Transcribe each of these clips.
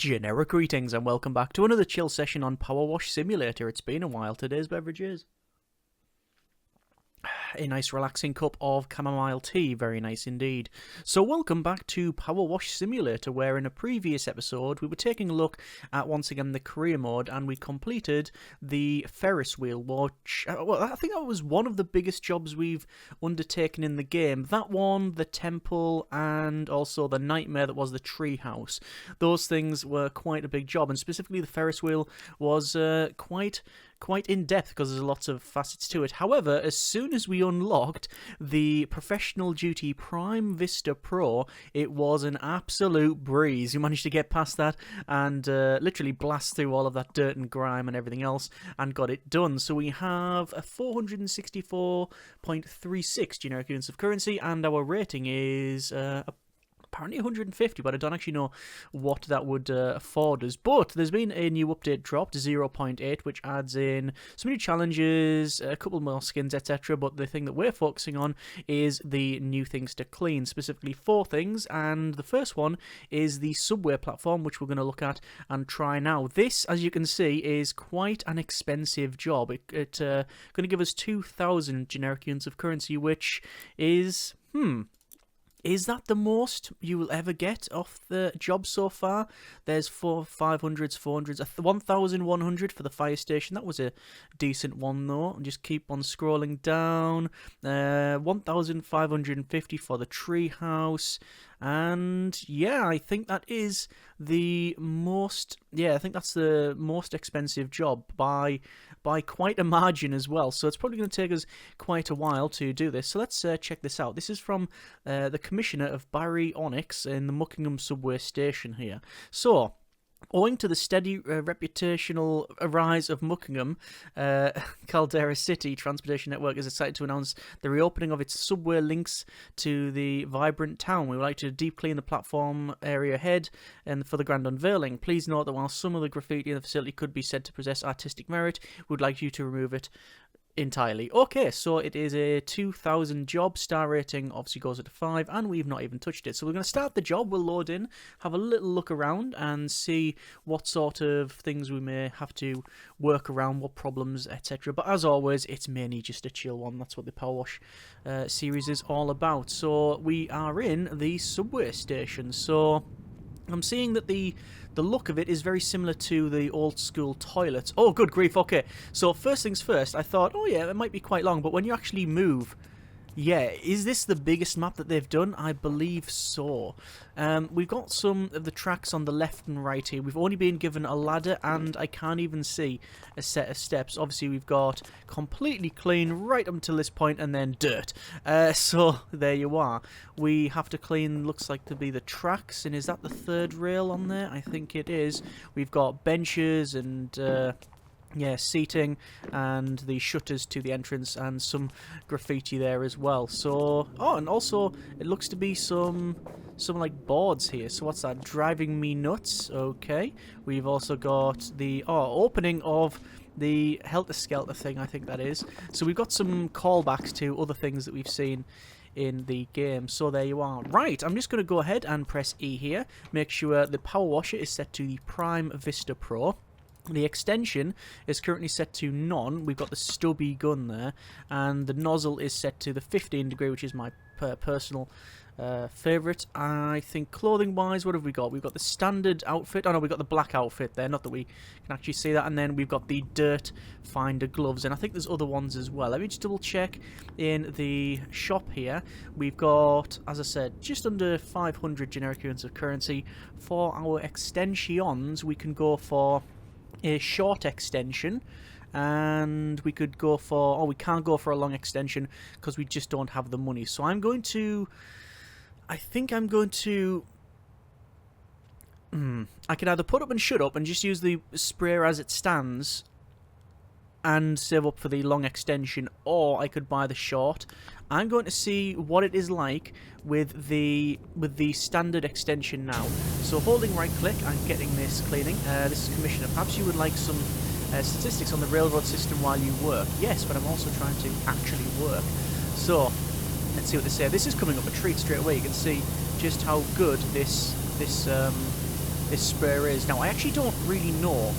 Generic greetings and welcome back to another chill session on PowerWash Simulator. It's been a while. Today's beverage is a nice relaxing cup of chamomile tea, very nice indeed. So welcome back to PowerWash Simulator, where in a previous episode we were taking a look at once again the career mode, and we completed the Ferris wheel, which well, I think that was one of the biggest jobs we've undertaken in the game. That one, the temple, and also the nightmare that was the tree house. Those things were quite a big job, and specifically the Ferris wheel was quite in-depth because there's lots of facets to it. However, as soon as we unlocked the Professional Duty Prime Vista Pro, it was an absolute breeze. You managed to get past that and literally blast through all of that dirt and grime and everything else and got it done. So we have a 464.36 generic units of currency, and our rating is apparently 150, but I don't actually know what that would afford us. But there's been a new update dropped, 0.8, which adds in some new challenges, a couple more skins, etc. But the thing that we're focusing on is the new things to clean, specifically 4 things. And the first one is the subway platform, which we're going to look at and try now. This, as you can see, is quite an expensive job. It's going to give us 2,000 generic units of currency, which is, is that the most you will ever get off the job so far? There's 500s, 400s, 1,100 for the fire station. That was a decent one though. Just keep on scrolling down. 1,550 for the tree house. And yeah, I think that is the most. Yeah, I think that's the most expensive job by quite a margin as well. So it's probably going to take us quite a while to do this. So let's check this out. This is from the Commissioner of Barry Onyx in the Muckingham subway station here. So, owing to the steady reputational rise of Muckingham, Caldera City Transportation Network is excited to announce the reopening of its subway links to the vibrant town. We would like to deep clean the platform area ahead and for the grand unveiling. Please note that while some of the graffiti in the facility could be said to possess artistic merit, we would like you to remove it entirely. Okay, so it is a 2,000 job. Star rating obviously goes at 5, and we've not even touched it. So we're going to start the job. We'll load in, have a little look around, and see what sort of things we may have to work around, what problems, etc. But as always, it's mainly just a chill one. That's what the PowerWash series is all about. So we are in the subway station. So I'm seeing that the look of it is very similar to the old school toilets. Oh, good grief, okay. So first things first, I thought, oh yeah, it might be quite long, but when you actually move, yeah, is this the biggest map that they've done? I believe so. We've got some of the tracks on the left and right here. We've only been given a ladder, and I can't even see a set of steps. Obviously, we've got completely clean right up until this point, and then dirt. So there you are. We have to clean, looks like to be the tracks, and is that the third rail on there? I think it is. We've got benches and yeah, seating and the shutters to the entrance and some graffiti there as well. So, oh, and also it looks to be some like boards here. So what's that? Driving me nuts. Okay. We've also got the opening of the Helter Skelter thing, I think that is. So we've got some callbacks to other things that we've seen in the game. So there you are. Right, I'm just going to go ahead and press E here. Make sure the power washer is set to the Prime Vista Pro. The extension is currently set to none. We've got the stubby gun there, and the nozzle is set to the 15 degree, which is my personal favourite. I think clothing-wise, what have we got? We've got the standard outfit. Oh no, we've got the black outfit there. Not that we can actually see that. And then we've got the dirt finder gloves, and I think there's other ones as well. Let me just double-check in the shop here. We've got, as I said, just under 500 generic units of currency. For our extensions, we can go for a short extension, and we could go for, we can't go for a long extension because we just don't have the money. So I think I'm going to I can either put up and shut up and just use the sprayer as it stands and save up for the long extension, or I could buy the short. I'm going to see what it is like with the standard extension now. So holding right click, I'm getting this cleaning. This is Commissioner. Perhaps you would like some statistics on the railroad system while you work. Yes, but I'm also trying to actually work. So let's see what they say. This is coming up a treat straight away. You can see just how good this this sprayer is. Now, I actually don't really know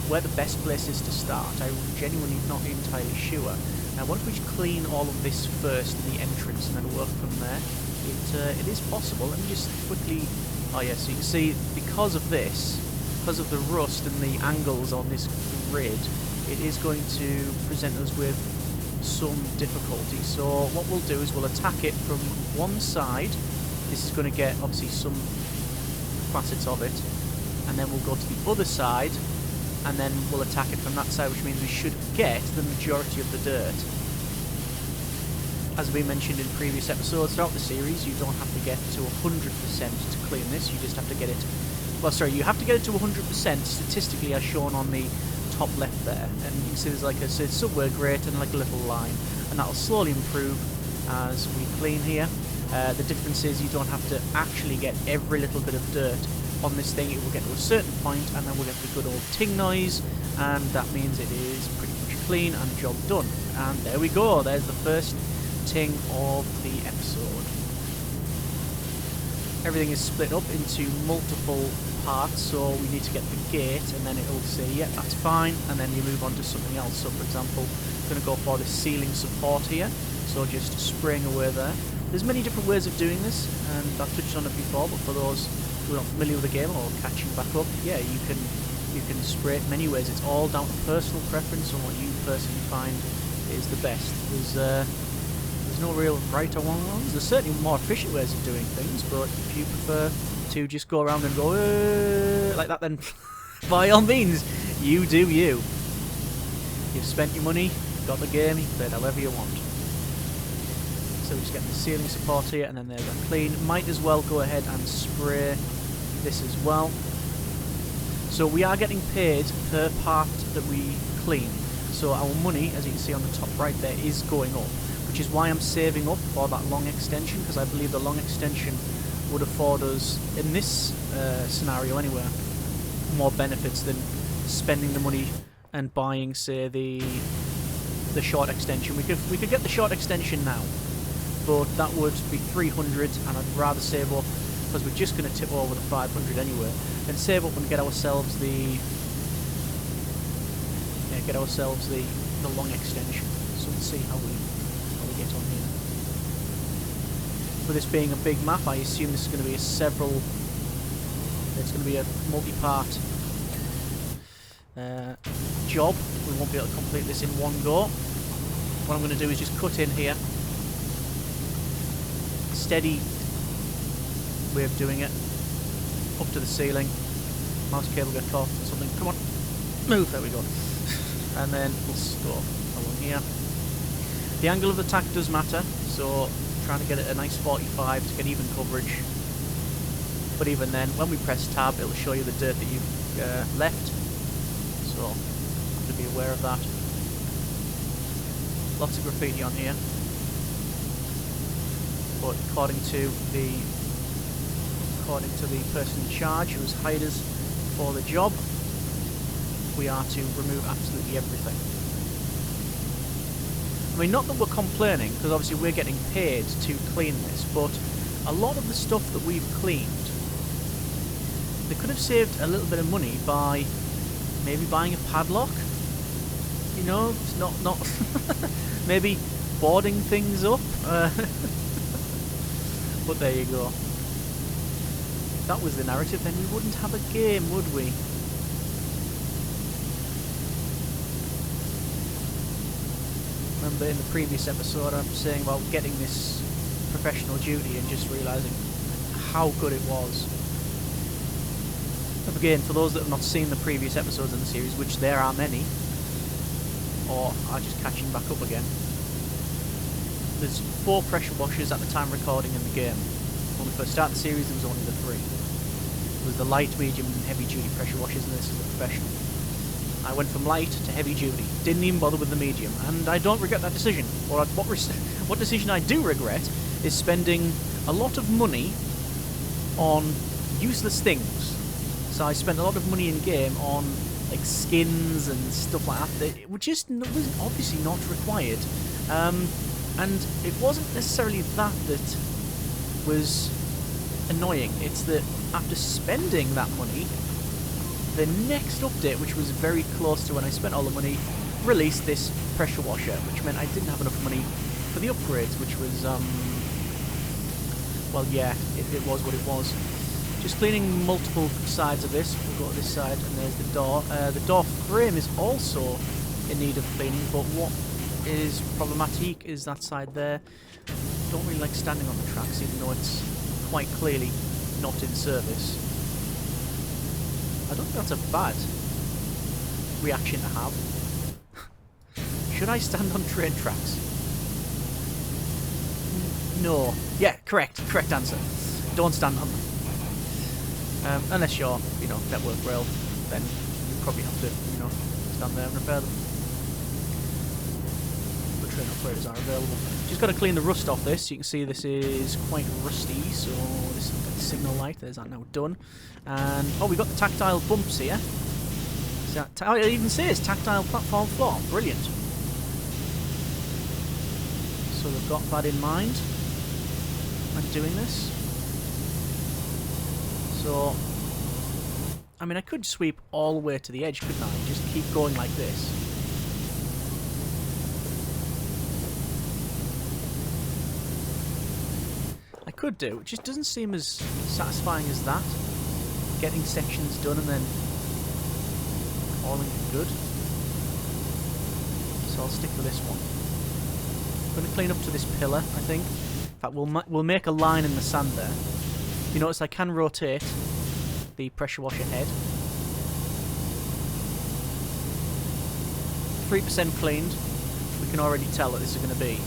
where the best place is to start. I'm genuinely not entirely sure. Now, what if we just clean all of this first in the entrance and then work from there? It is possible. Let me just quickly... Oh yeah, so you can see, because of this, because of the rust and the angles on this grid, it is going to present us with some difficulty. So what we'll do is we'll attack it from one side. This is going to get, obviously, some facets of it. And then we'll go to the other side, and then we'll attack it from that side, which means we should get the majority of the dirt. As we mentioned in previous episodes throughout the series, you don't have to get to 100% to clean this, you just have to get it... Well, sorry, you have to get it to 100% statistically as shown on the top left there. And you can see there's like a subway grate and like a little line. And that'll slowly improve as we clean here. The difference is you don't have to actually get every little bit of dirt on this thing. It will get to a certain point and then we'll get the good old ting noise, and that means it is pretty much clean and job done. And there we go, there's the first ting of the episode. Everything is split up into multiple parts, so we need to get the gate and then it'll say, yeah, that's fine, and then you move on to something else. So for example, I'm going to go for the ceiling support here, so just spraying away there. There's many different ways of doing this, and I've touched on it before, but for those who are not familiar with the game or catching back up, yeah, you can spray it many ways. It's all down to personal preference and what you personally find is the best. There's no real right or wrong ones. There's certainly more efficient ways of doing things, but if you prefer to just go around and go like that, then by all means, you do you. You've spent your money, you've got the game, you can play it however you want. So we're just getting the ceiling support here, and then there's a clean. Might as well go ahead and spray this as well. So we are getting paid per part that we clean. So our money, as you can see on the top right there, is going up, which is why I'm saving up for that long extension, because I believe the long extension would afford us, in this scenario anyway, more benefits than spending the money and buying, say, the short extension. We could get the short extension now, but that would be 300, and I'd rather save up, because we're just going to tip over the 500 anyway, and save up and get ourselves the long extension. So let's see how we get on here. With this being a big map, I assume this is going to be it's going to be a multi-part job. We won't be able to complete this in one go. What I'm going to do is just cut in here. Steady way of doing it. Up to the ceiling. Mouse cable get caught or something. Come on. Move. There we go. And then we'll stop along here. The angle of the attack does matter, so trying to get it a nice 45 to get even coverage. But even then, when we press tab, it'll show you the dirt that you've left. So have to be aware of that. Lots of graffiti on here. But according to the person in charge who has hired us for the job, we are to remove absolutely everything. I mean, not that we're complaining, because obviously we're getting paid to clean this, but a lot of the stuff that we've cleaned, they could have saved a little bit of money by maybe buying a padlock. You know, it's not maybe boarding things up. But there you go. If that was the narrative, then we wouldn't have a game, would we? Remember in the previous episode I'm saying about getting this professional duty and just realising how good it was. Again, for those that have not seen the previous episodes in the series, which there are many, or are just catching back up again, there's 4 pressure washers at the time recording in the game. When we first started the series, there was only the 3. There was the light, medium and heavy duty pressure washers, and this is the professional. I went from light to heavy duty, didn't even bother with the medium, and I don't regret that decision. What decision I do regret is spending a lot of money on useless things. So I spent a lot of money in game on like skins and stuff like that was obviously not required. And it wasn't necessarily that was annoying. It's that after spending that money, the next update, which was very close to when I spent all the money, released this pressure washer, which meant I didn't have enough money for the upgrades, which was, well, yeah, it was what it was. Just cleaning multiple sides of this. We'll go to this side, and there's the door. The door frame is also in need of cleaning, but what is problematic is that side there. Don't really like standing on the tracks, even though it's quite clearly not in service. I don't think that's a bad reaction to have. Should I stand on train tracks? No. Yeah, correct answer. Don't stand on them. Unless you're, you know, network rail, then you probably have to, you know, stand there and repair them. The train operators are available. Just got to clean the rust off this. You can see this is quite rusty, so this is the signal light. There's that now done. And, oh, we've got the tactile bumps here. So, it even says tactile platform floor. Brilliant. So they've got that in mind when doing this. So, I mean, I could sweep all the way to the edge, couldn't I? Just keep going like this. I could do. It just doesn't seem as satisfying as that. Getting sections done and then calling it good. So I'll stick with this one. I'm going to clean up to this pillar, I think. In fact, we'll make a line in the sand there. You notice I can rotate the pressure washer head. 3% cleaned. We can already tell that this is going to be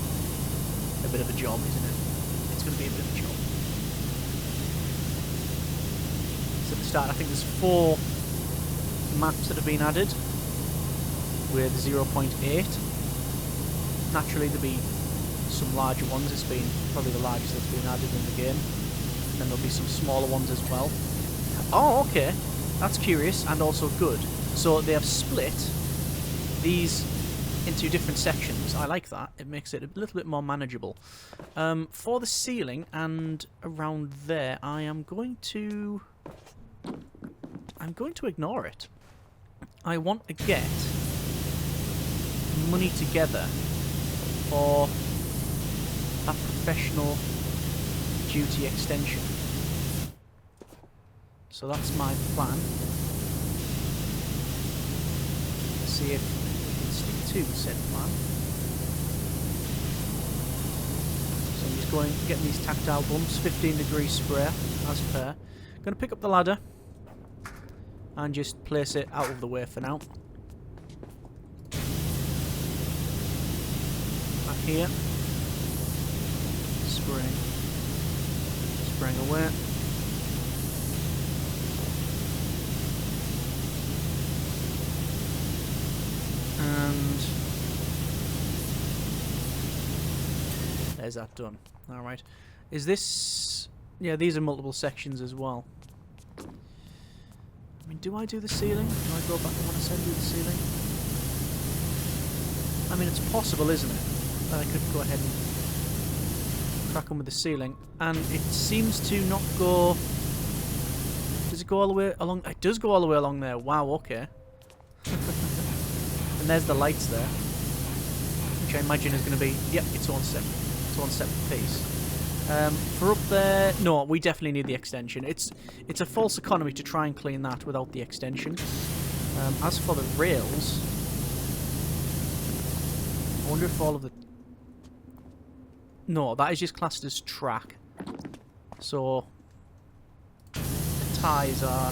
a bit of a job, isn't it? It's going to be a bit of a job. So at the start, I think there's 4 maps that have been added with 0.8. Naturally, there'll be some larger ones. It's been probably the largest that's been added in the game. Then there'll be some smaller ones as well. Oh, okay. That's curious and also good. So they have split these into different sections. I like that. It makes it a little bit more manageable. For the ceiling and around there, I'm going to ignore it. I want to get money together for a professional duty extension. So that's my plan. Let's see if we can stick to said plan. So I'm just getting these tactile bumps, 15-degree spray as per. I'm going to pick up the ladder and just place it out of the way for now. Back here. Spraying away. And there's that done. Alright. Is this... yeah, these are multiple sections as well. I mean, do I do the ceiling? Do I go back and want to do the ceiling? I mean, it's possible, isn't it? That I could go ahead and crack on with the ceiling. And it seems to not go... does it go all the way along? It does go all the way along there. Wow, okay. And there's the lights there, which I imagine is going to be, yep, its own separate piece. For up there, no, we definitely need the extension. It's a false economy to try and clean that without the extension. As for the rails, I wonder if all of the... no, that is just classed as track. So the ties are...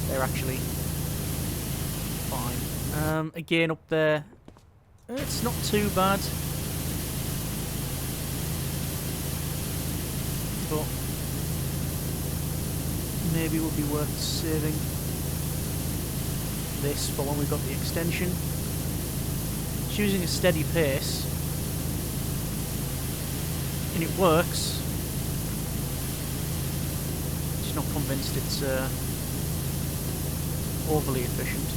they're actually fine. Again, up there, it's not too bad. But maybe it would be worth saving this for when we've got the extension. It's using a steady pace, and it works. Just not convinced it's overly efficient.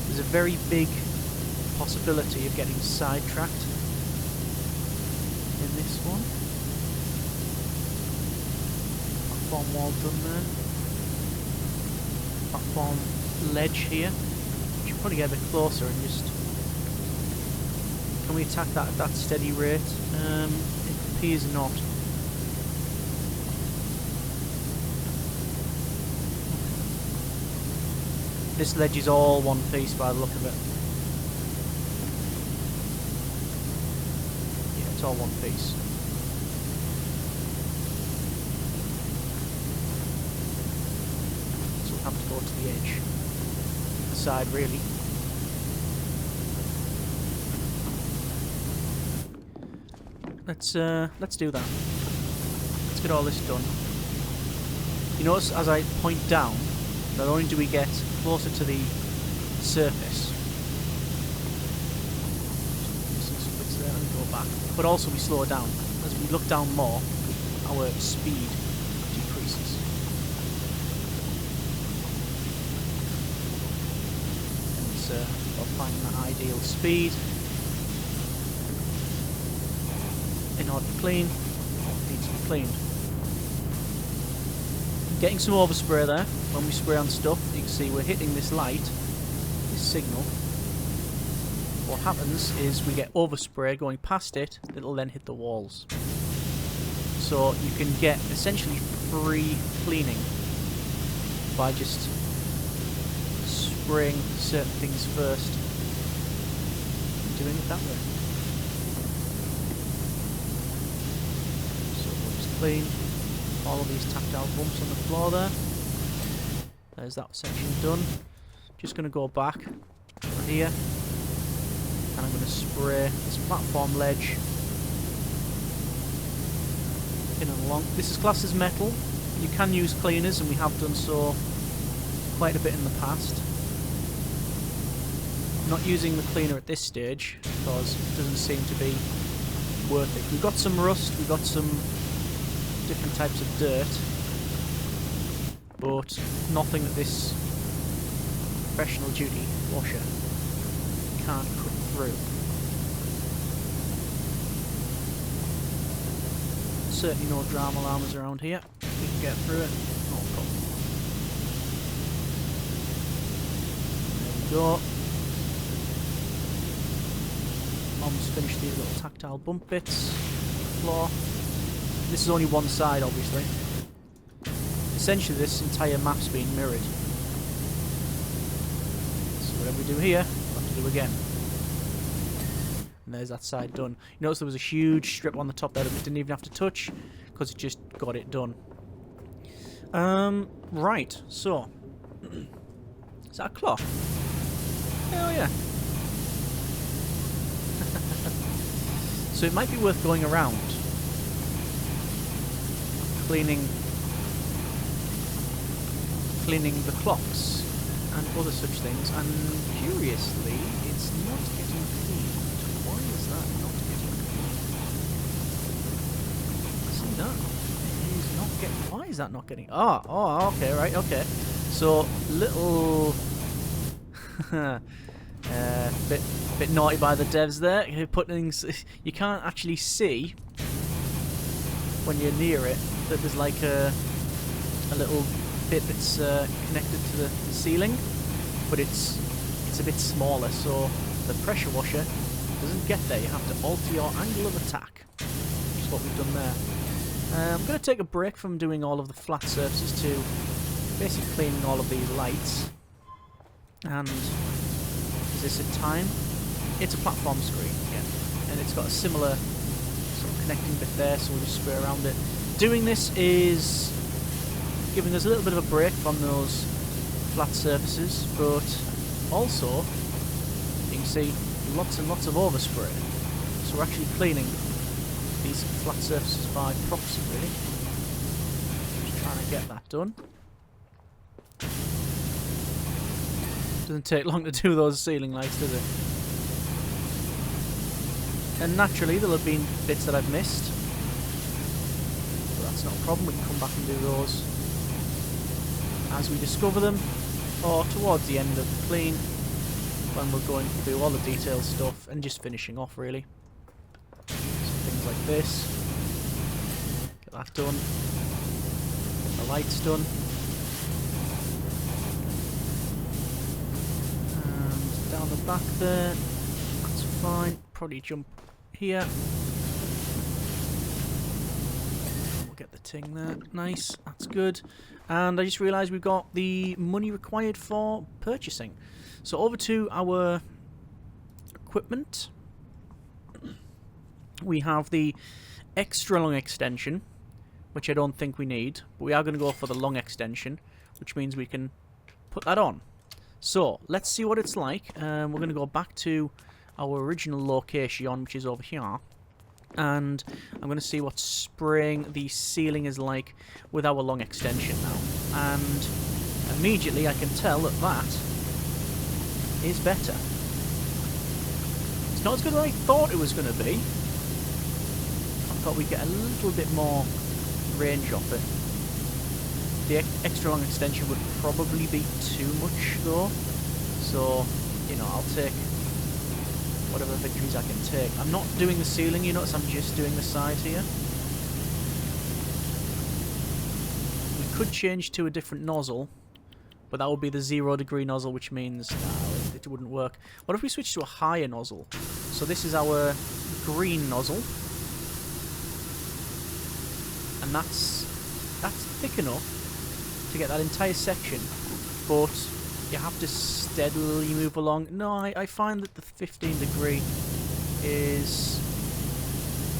There's a very big possibility of getting sidetracked in this one. Platform wall done there. Platform ledge here. Should probably get a bit closer and just... Can we attack that at that steady rate? It appears not. This ledge is all one piece by the look of it. Yeah, it's all one piece. So we'll have to go to the edge. The side, really. Let's do that. Let's get all this done. You notice as I point down, not only do we get closer to the surface, some bits there and go back, but also we slow down. As we look down more, our speed decreases. And it's about finding that ideal speed. In order to clean, it needs to be cleaned. Getting some overspray there. When we spray on stuff, you can see we're hitting this light, this signal. What happens is we get overspray going past it, it'll then hit the walls. So you can get essentially free cleaning by just spraying certain things first and doing it that way. So we'll just clean all of these tactile bumps on the floor there. There's that section done. Just going to go back here and I'm going to spray this platform ledge in and along. This is classed as metal. You can use cleaners and we have done so quite a bit in the past. I'm not using the cleaner at this stage because it doesn't seem to be worth it. We've got some rust, we've got some different types of dirt, but nothing that this professional duty washer can't cut through. Certainly no drama alarms around here. We can get through it, no problem. There we go. Almost finished these little tactile bump bits. Floor. This is only one side, obviously. Essentially, this entire map's been mirrored. So whatever we do here, we'll have to do again. And there's that side done. You notice there was a huge strip on the top there that we didn't even have to touch, because it just got it done. Right, so... Is that a clock? Hell yeah. So it might be worth going around cleaning the clocks and other such things, and curiously it's not getting cleaned. Why is that not getting cleaned? See that? It is not getting... Why is that not getting... Oh, okay, right, okay. So, little... bit naughty by the devs there, who put things... You can't actually see when you're near it that there's like a little bit that's connected to the ceiling, but it's a bit smaller, so the pressure washer doesn't get there. You have to alter your angle of attack, which is what we've done there. I'm going to take a break from doing all of the flat surfaces to basically cleaning all of these lights. And is this a time? It's a platform screen, yeah, and it's got a similar sort of connecting bit there, so we'll just spray around it. Doing this is giving us a little bit of a break from those flat surfaces, but also you can see lots and lots of overspray. So we're actually cleaning these flat surfaces by proxy, really. Just trying to get that done. Doesn't take long to do those ceiling lights, does it? And naturally there'll have been bits that I've missed. But that's not a problem, we can come back and do those as we discover them, or towards the end of the clean, when we're going through all the detailed stuff and just finishing off, really. So things like this. that done. Get the lights done. And down the back there. That's fine. Probably jump here. We'll get the ting there. Nice. That's good. And I just realised we've got the money required for purchasing. So over to our equipment. We have the extra long extension, which I don't think we need, but we are going to go for the long extension, which means we can put that on. So let's see what it's like. We're going to go back to our original location, which is over here, and I'm going to see what spraying the ceiling is like with our long extension now. And immediately I can tell that that is better. It's not as good as I thought it was going to be. I thought we'd get a little bit more range off it. The extra long extension would probably be too much though, so you know, I'll take whatever victories I can take. I'm not doing the ceiling, you notice I'm just doing the side here. We could change to a different nozzle, but that would be the 0 degree nozzle, which means no, it wouldn't work. What if we switch to a higher nozzle? So this is our green nozzle. And that's thick enough to get that entire section, but you have to steadily move along. No, I find that the 15 degree is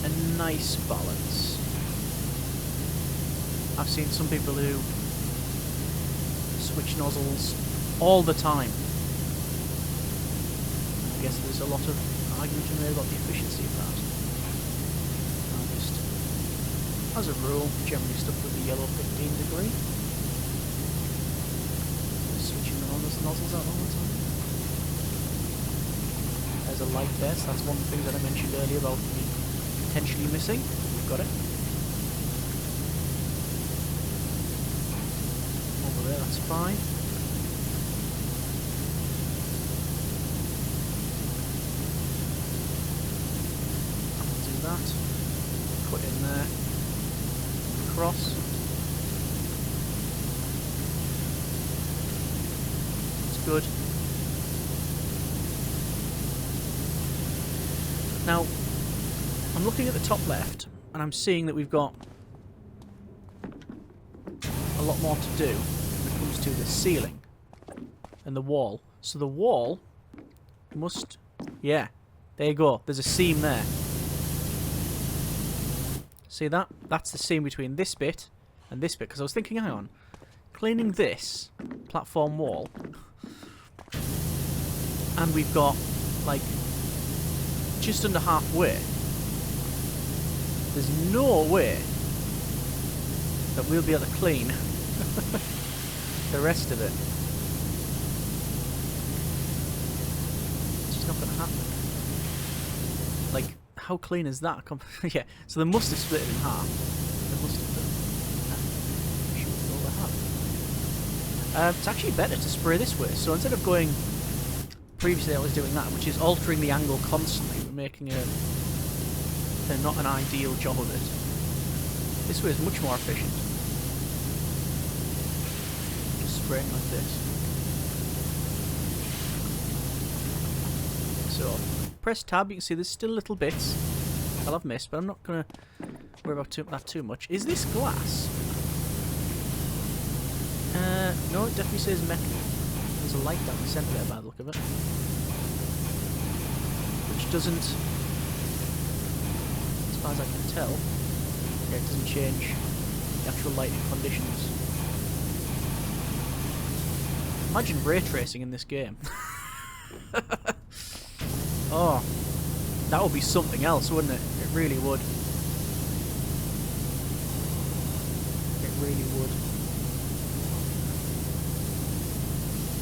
a nice balance. I've seen some people who switch nozzles all the time. I guess there's a lot of argument to be made about the efficiency of that. As a rule, generally stuck with the yellow 15 degree. Switching the nozzles out all the time. There's a light there, so that's one thing that I mentioned earlier about me potentially missing. We've got it. Over there, that's fine. I'll do that. Put in there. Cross. It's good. Now, I'm looking at the top left, and I'm seeing that we've got a lot more to do when it comes to the ceiling and the wall. So the wall must... yeah, there you go. There's a seam there. See that? That's the seam between this bit and this bit. Because I was thinking, hang on, cleaning this platform wall, and we've got like just under halfway. There's no way that we'll be able to clean the rest of it. It's just not going to happen. Like, how clean is that? Yeah, so they must have split it in half. They must have done. I'm sure they have. It's actually better to spray this way. So instead of going... previously I was doing that, which is altering the angle constantly, but making a not an ideal job of it. This way is much more efficient. Just spraying like this. So, press tab, you can see there's still little bits I'll have missed, but I'm not going to worry about that too much. Is this glass? No, it definitely says metal. There's a light down the centre there by the look of it. Which doesn't, as far as I can tell, yeah, it doesn't change the actual lighting conditions. Imagine ray tracing in this game. Oh, that would be something else, wouldn't it? It really would. It really would.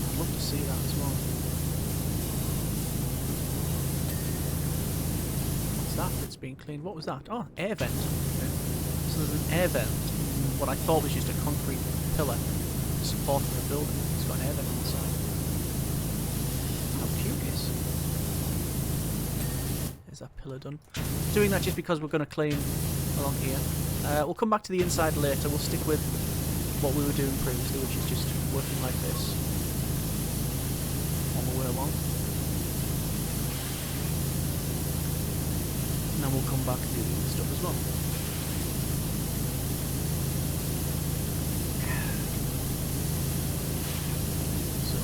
I'd love to see that as well. What's that that's being cleaned? What was that? Oh, air vent. Okay. So there's an air vent. What I thought was just a concrete pillar supporting the building. It's got an air vent on the side. How curious. There's that pillar done. Doing that just because we're going to clean along here. We'll come back to the inside later. We'll stick with what we were doing previously, which is just working like this on the way along. And then we'll come back to do the stuff as well. So,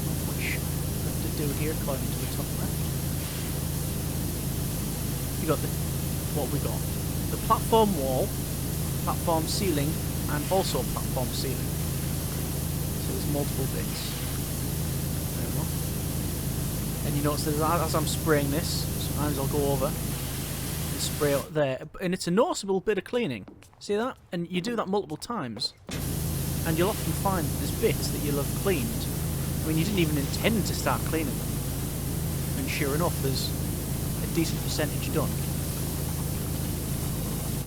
not much left to do here according to the top left. You got what we got. The platform wall, platform ceiling, and also platform ceiling. So there's multiple bits. There we go. And you notice that as I'm spraying this, sometimes I'll go over and spray out there. And it's a noticeable bit of cleaning. See that? And you do that multiple times. And you'll often find there's bits that you'll have cleaned. I mean, you didn't even intend to start cleaning them. And sure enough, there's a decent percentage done.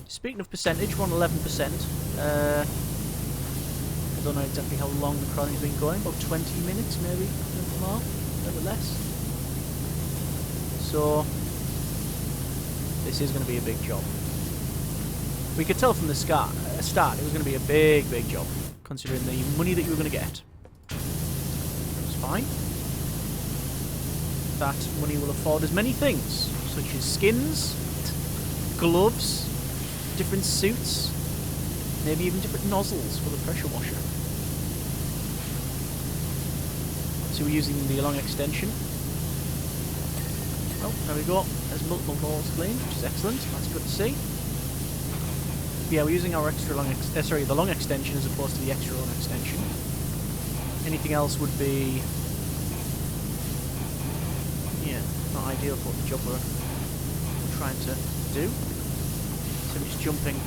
Speaking of percentage, we're on 11%. I don't know exactly how long the crawling's been going, about 20 minutes maybe, more, a little less. So, this is going to be a big job. We could tell from the start it was going to be a big, big job, considering the money that you were going to get. It's fine. That money will afford us many things, such as skins, gloves, different suits, maybe even different nozzles for the pressure washer. So we're using the long extension. Oh, there we go. There's multiple holes cleaned, which is excellent. That's good to see. Yeah, we're using our extra long, the long extension as opposed to the extra long extension. Anything else would be, yeah, not ideal for the job we're trying to do. So I'm just jumping,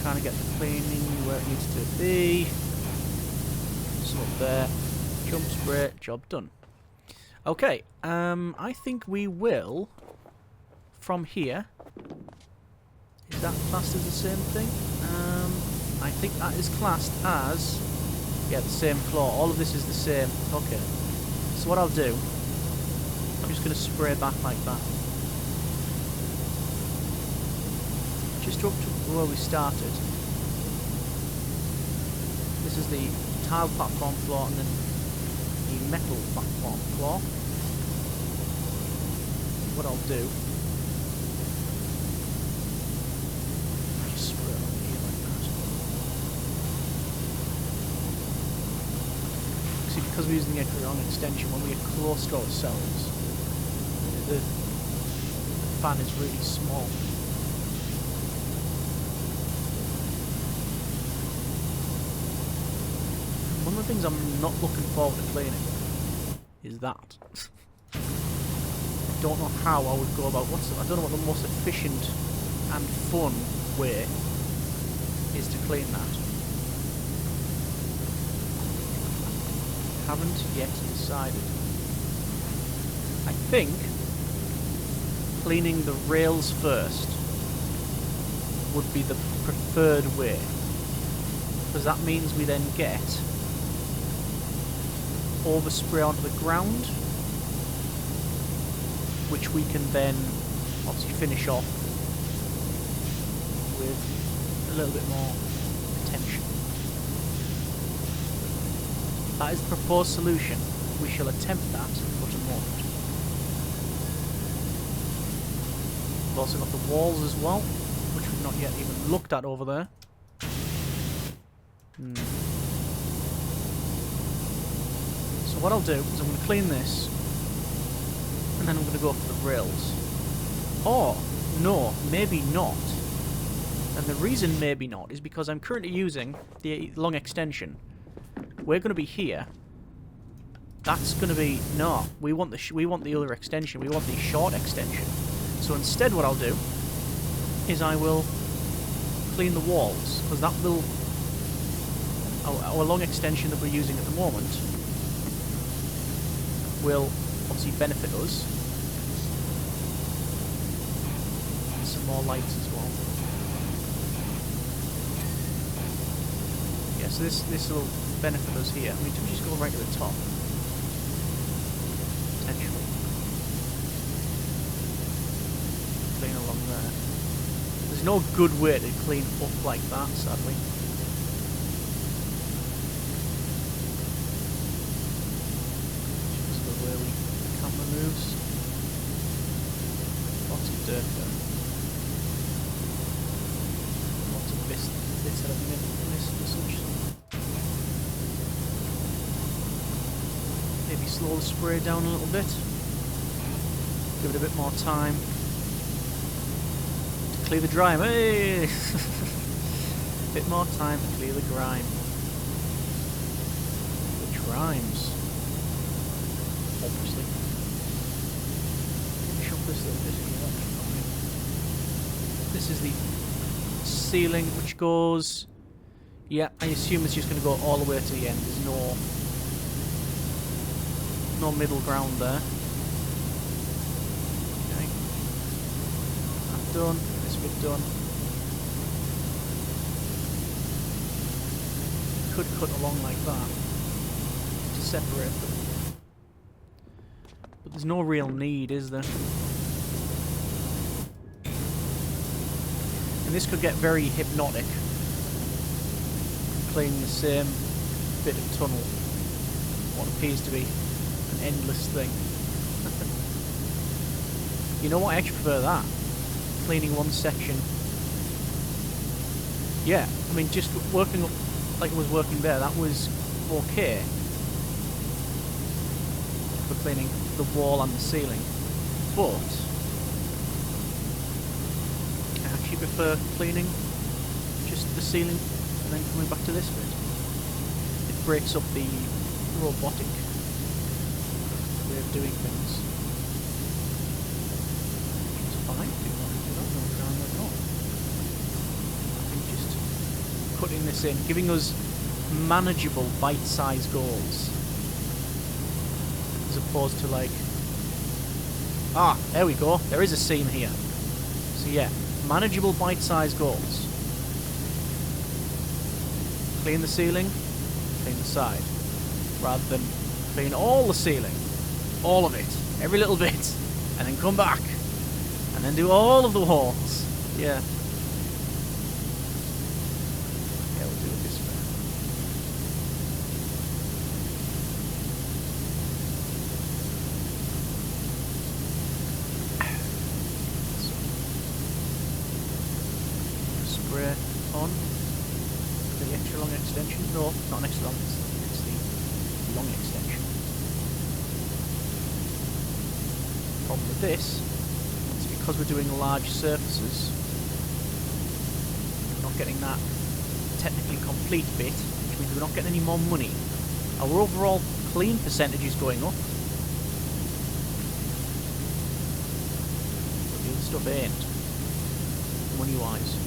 trying to get the cleaning where it needs to be. Some up there. Jump, spray, job done. Okay, I think we will, from here, is that classed as the same thing? I think that is classed as, yeah, the same floor. All of this is the same. Okay. So what I'll do, I'm just going to spray back like that. Just up to where we started. This is the tile platform floor and then the metal platform floor. What I'll do, just spray it on here like that. See, because we're using the long extension, when we are close to ourselves, the fan is really small. One of the things I'm not looking forward to cleaning is that. I don't know how I would go about I don't know what the most efficient and fun way is to clean that. Haven't yet decided. I think cleaning the rails first would be the preferred way, because that means we then get overspray onto the ground, which we can then obviously finish off with a little bit more attention. That is the proposed solution. We shall attempt that for a moment. We've also got the walls as well, which we've not yet even looked at over there. So what I'll do is I'm going to clean this, and then I'm going to go for the rails. Or, no, maybe not. And the reason maybe not is because I'm currently using the long extension. We're going to be here. That's going to be... No, we want the other extension. We want the short extension. So instead what I'll do is I will clean the walls, because that will... Our long extension that we're using at the moment will obviously benefit us. And some more lights as well. Yeah, so this will benefit us here. I mean, we just go right to the top. Potentially. Clean along there. There's no good way to clean up like that, sadly. Just the way the camera moves. Lots of dirt there. Lots of bits that have been missed and such. Maybe slow the spray down a little bit. Give it a bit more time. Clear the grime. Hey! Bit more time to clear the grime. The grimes. Obviously. Finish up this little bit here. This is the ceiling which goes... Yeah, I assume it's just going to go all the way to the end. There's no middle ground there. Okay. That done. Bit done. Could cut along like that to separate them, but there's no real need, is there? And this could get very hypnotic, cleaning the same bit of tunnel, what appears to be an endless thing. You know what? I actually prefer that. Cleaning one section. Yeah, I mean, just working up like it was working there, that was okay for cleaning the wall and the ceiling. But I actually prefer cleaning just the ceiling and then coming back to this bit. It breaks up the robotic way of doing things. Which is fine. Putting this in, giving us manageable bite-sized goals, as opposed to like, there we go, there is a seam here. So yeah, manageable bite-sized goals. Clean the ceiling, clean the side, rather than clean all the ceiling, all of it, every little bit, and then come back, and then do all of the walls. Yeah. On the extra long extension. No, not an extra long, it's the long extension. Problem with this is because we're doing large surfaces, we're not getting that technically complete bit, which means we're not getting any more money. Our overall clean percentage is going up, but the other stuff ain't, money wise.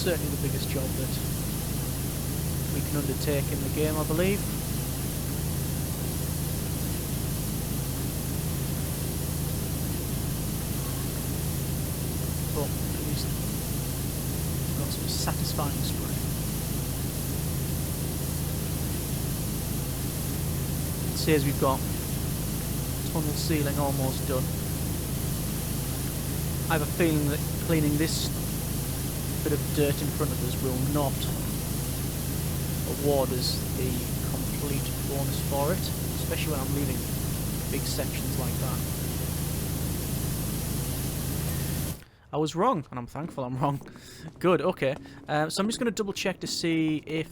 Certainly the biggest job that we can undertake in the game, I believe. But at least we've got some satisfying spray. It says we've got tunnel ceiling almost done. I have a feeling that cleaning this bit of dirt in front of us will not award us the complete bonus for it, especially when I'm leaving big sections like that. I was wrong, and I'm thankful I'm wrong. Good, okay. So I'm just going to double check to see if...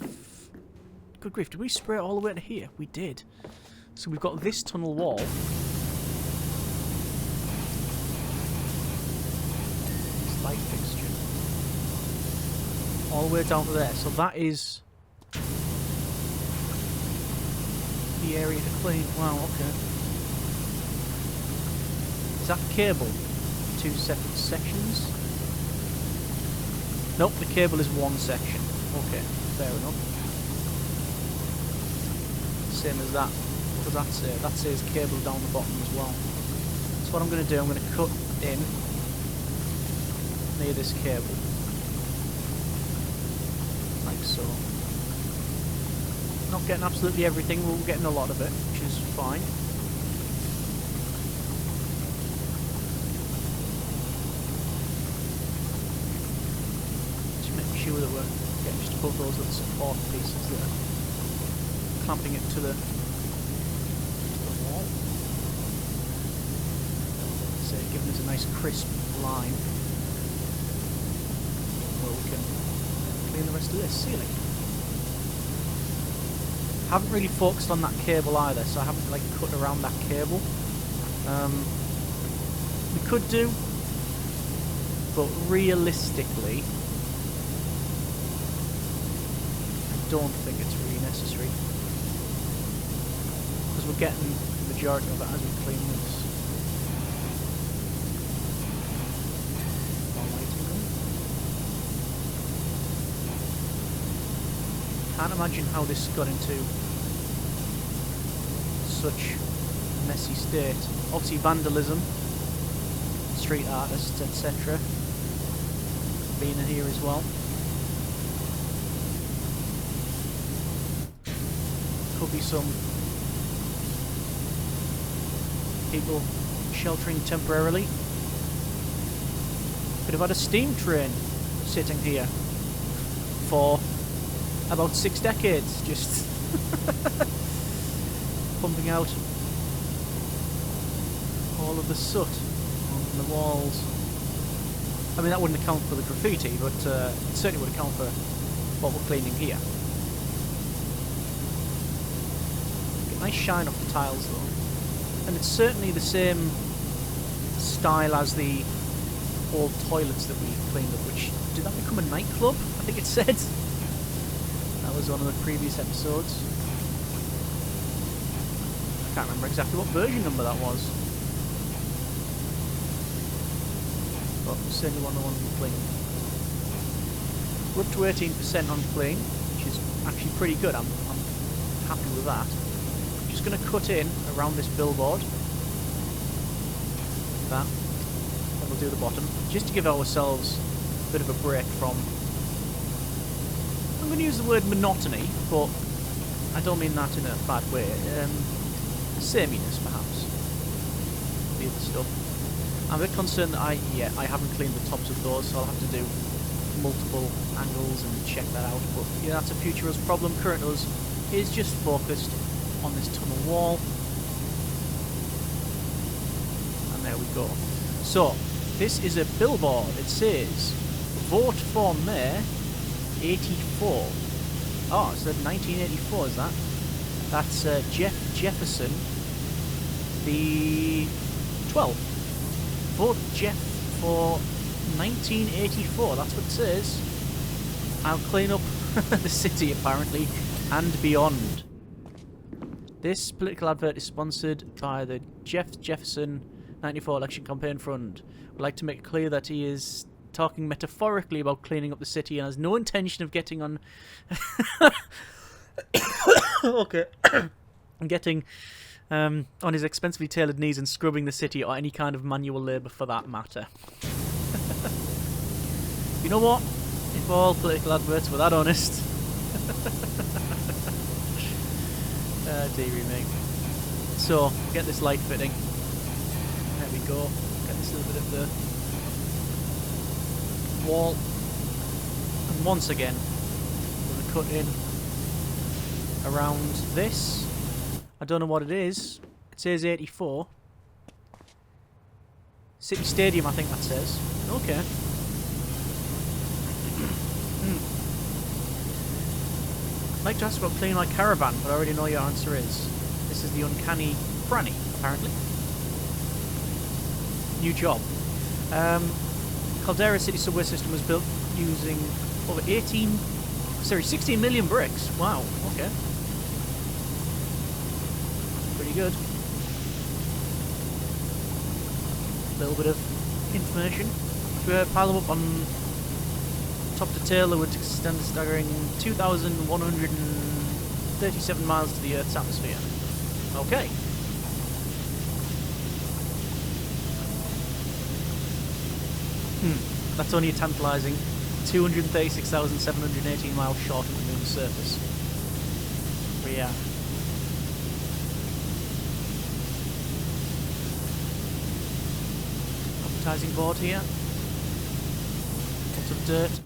Good grief, did we spray it all the way to here? We did. So we've got this tunnel wall. This light fixture. All the way down to there. So that is the area to clean. Wow, okay. Is that cable? Two separate sections? Nope, the cable is one section. Okay, fair enough. Same as that. What does that say? That says cable down the bottom as well. So what I'm going to do, I'm going to cut in near this cable. Like so. Not getting absolutely everything, we're getting a lot of it, which is fine. sure that we're getting just above those little support pieces that are clamping it to the wall. So giving us a nice crisp line where we can clean the rest of this ceiling. Haven't really focused on that cable either, so I haven't like cut around that cable. We could do, but realistically, I don't think it's really necessary because we're getting the majority of it as we clean this. Can't imagine how this got into such a messy state. Obviously vandalism, street artists, etc. being in here as well. Could be some people sheltering temporarily. Could have had a steam train sitting here for about 6 decades, just pumping out all of the soot on the walls. I mean, that wouldn't account for the graffiti, but it certainly would account for what we're cleaning here. Get a nice shine off the tiles though. And it's certainly the same style as the old toilets that we cleaned up, which, did that become a nightclub? I think it said. That was one of the previous episodes. I can't remember exactly what version number that was. But certainly one of the ones we cleaned. We're up to 18% on clean, which is actually pretty good. I'm happy with that. I'm just going to cut in around this billboard. That. Then we'll do the bottom. Just to give ourselves a bit of a break from... I'm going to use the word monotony, but I don't mean that in a bad way. Sameness, perhaps. The other stuff. I'm a bit concerned that I haven't cleaned the tops of those, so I'll have to do multiple angles and check that out. But yeah, that's a future us problem. Current us is just focused on this tunnel wall. And there we go. So, this is a billboard. It says, vote for Mayor 84. Oh, so 1984 is that? That's Jeff Jefferson, the 12th. Vote Jeff for 1984, that's what it says. I'll clean up the city, apparently, and beyond. This political advert is sponsored by the Jeff Jefferson 94 Election Campaign Fund. I'd like to make it clear that he is talking metaphorically about cleaning up the city and has no intention of getting on... okay. getting on his expensively tailored knees and scrubbing the city or any kind of manual labour for that matter. You know what? If all political adverts were that honest... dearie me. So, get this light fitting. There we go. Get this little bit of the wall. And once again, we're going to cut in around this. I don't know what it is. It says 84. City Stadium, I think that says. Okay. I'd like to ask about cleaning my caravan, but I already know your answer is. This is the uncanny Franny, apparently. New job. Caldera City subway system was built using over 16 million bricks. Wow, okay. Pretty good. A little bit of information. If we pile them up on top to tail, it would extend a staggering 2,137 miles to the Earth's atmosphere. Okay. That's only a tantalising 236,718 miles short of the moon's surface. But yeah. Advertising board here. Lots of dirt.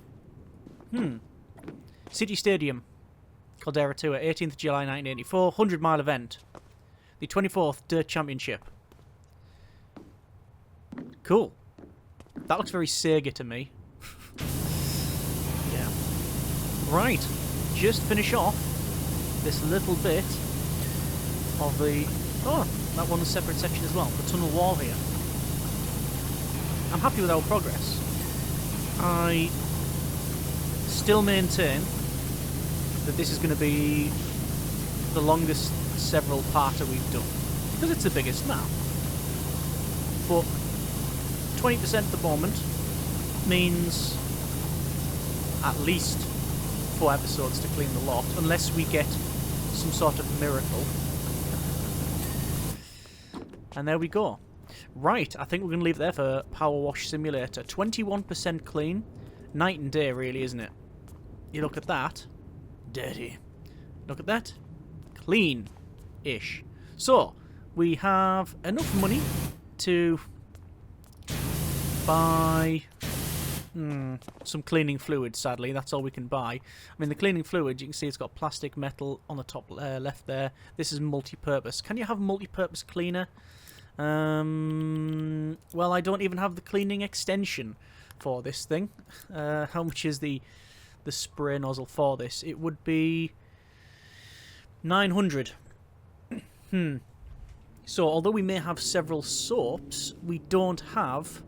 City Stadium, Caldera Tour, 18th of July 1984, 100-mile event. The 24th Dirt Championship. Cool. That looks very Sega to me. Yeah. Right. Just finish off this little bit of the... Oh, that one is a separate section as well. The tunnel wall here. I'm happy with our progress. I still maintain that this is going to be the longest several parter we've done, because it's the biggest map. But 20% at the moment means at least 4 episodes to clean the lot, unless we get some sort of miracle. And there we go. Right, I think we're going to leave it there for PowerWash Simulator. 21% clean. Night and day, really, isn't it? You look at that. Dirty. Look at that. Clean-ish. So, we have enough money to buy some cleaning fluid, sadly. That's all we can buy. I mean, the cleaning fluid, you can see it's got plastic, metal on the top left there. This is multi-purpose. Can you have multi-purpose cleaner? Well, I don't even have the cleaning extension for this thing. How much is the spray nozzle for this? It would be 900. So, although we may have several soaps, we don't have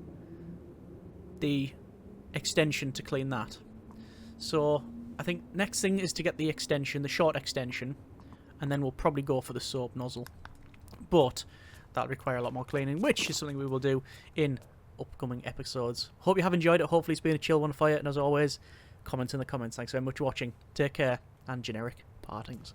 the extension to clean that. So, I think next thing is to get the extension, the short extension, and then we'll probably go for the soap nozzle. But that'll require a lot more cleaning, which is something we will do in upcoming episodes. Hope you have enjoyed it. Hopefully it's been a chill one for you, and as always, comment in the comments. Thanks very much for watching. Take care, and generic partings.